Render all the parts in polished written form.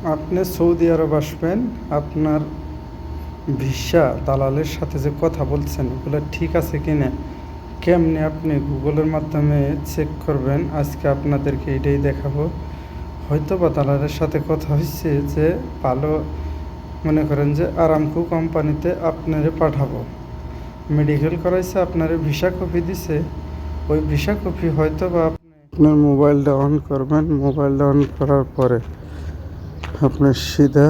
আপনি সৌদি আরব আসবেন, আপনার ভিসা দালালের সাথে যে কথা বলছেন এগুলো ঠিক আছে কি না, কেমনে আপনি গুগলের মাধ্যমে চেক করবেন, আজকে আপনাদেরকে এটাই দেখাবো। হয়তো বা দালালের সাথে কথা হচ্ছে যে ভালো, মনে করেন যে আরামকো কোম্পানিতে আপনারে পাঠাবো, মেডিকেল করাইছে, আপনারে ভিসা কপি দিছে, ওই ভিসা কপি হয়তো বা আপনার মোবাইলটা অন করবেন। মোবাইলটা অন করার পরে আপনি সিধা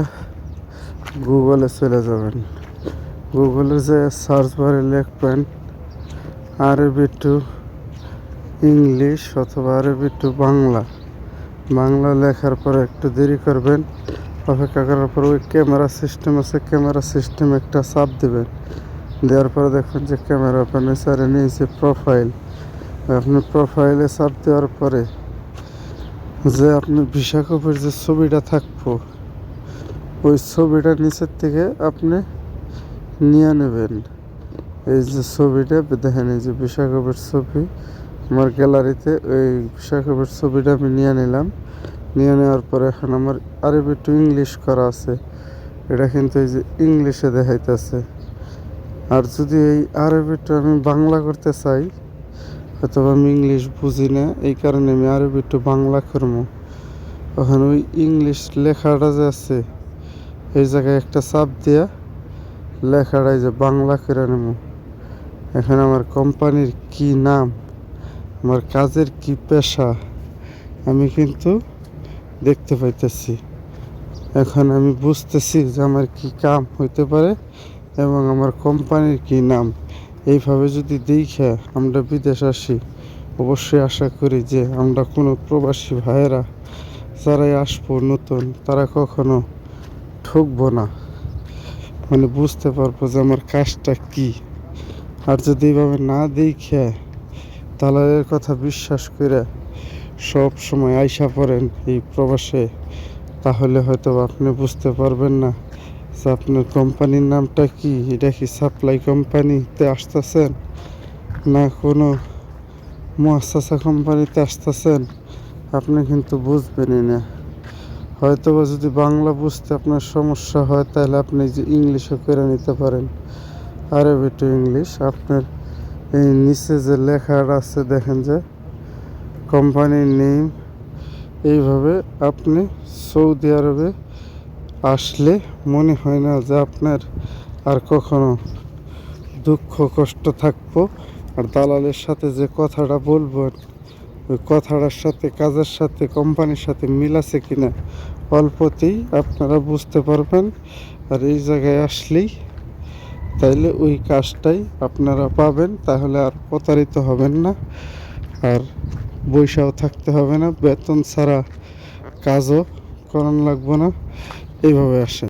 গুগলে চলে যাবেন। গুগলে যে সার্চ বারে লিখবেন আরবি টু ইংলিশ অথবা আরবি টু বাংলা। বাংলা লেখার পরে একটু দেরি করবেন, অপেক্ষা করার পর ওই ক্যামেরা সিস্টেম আছে, ক্যামেরা সিস্টেম একটা চাপ দেবেন। দেওয়ার পরে দেখবেন যে ক্যামেরা ওপেন হয়েছে, আর নিয়েছে প্রোফাইল। আপনি প্রোফাইলে চাপ দেওয়ার পরে যে আপনি ভিসা কপির যে ছবিটা থাকবো, ওই ছবিটা নিচের থেকে আপনি নিয়ে নেবেন। এই যে ছবিটা দেখেন, এই যে ভিসা কপির ছবি আমার গ্যালারিতে, ওই ভিসা কপির ছবিটা আমি নিয়ে নিলাম। নিয়ে নেওয়ার পরে এখন আমার আরবি টু ইংলিশ করা আছে, এটা কিন্তু এই যে ইংলিশে দেখাইতেছে। আর যদি এই আরবি টু আমি বাংলা করতে চাই, হয়তো আমি ইংলিশ বুঝি না, এই কারণে আমি আরবি টু বাংলা করবো। ওখানে ওই ইংলিশ লেখাটা যে আছে, এই জায়গায় একটা চাপ দিয়া লেখাটাই যে বাংলা করে নেব। এখানে আমার কোম্পানির কি নাম, আমার কাজের কি পেশা আমি কিন্তু দেখতে পাইতেছি। এখন আমি বুঝতেছি যে আমার কি কাম হইতে পারে এবং আমার কোম্পানির কি নাম। এইভাবে যদি দেখে আমরা বিদেশ আসি, অবশ্যই আশা করি যে আমরা কোনো প্রবাসী ভাইয়েরা যারাই আসবো নতুন, তারা কখনো ঠকবো না, মানে বুঝতে পারবো যে আমার কাজটা কি। আর যদি এইভাবে না দেখে দালালের কথা বিশ্বাস করে সব সময় আইসা পড়েন এই প্রবাসে, তাহলে হয়তো আপনি বুঝতে পারবেন না যে আপনার কোম্পানির নামটা কি। এটা কি সাপ্লাই কোম্পানিতে আসতেছেন না কোনো মুআসসাসা কোম্পানিতে আসতেছেন, আপনি কিন্তু বুঝবেনই না। হয়তো বা যদি বাংলা বুঝতে আপনার সমস্যা হয়, তাহলে আপনি যে ইংলিশও করে নিতে পারেন, আরবি টু ইংলিশ। আপনার এই নিচে যে লেখাটা আছে দেখেন যে কোম্পানির নেম, এইভাবে আপনি সৌদি আরবে আসলে মনে হয় না যে আপনার আর কখনো দুঃখ কষ্ট থাকবো। আর দালালের সাথে যে কথাটা বলবেন, ওই কথাটার সাথে কাজের সাথে কোম্পানির সাথে মিল আছে কিনা অল্পতেই আপনারা বুঝতে পারবেন। আর এই জায়গায় আসলেই তাইলে ওই কাজটাই আপনারা পাবেন, তাহলে আর প্রতারিত হবেন না, আর বৈশাও থাকতে হবে না, বেতন ছাড়া কাজও করানো লাগবে না। এইভাবে আসে।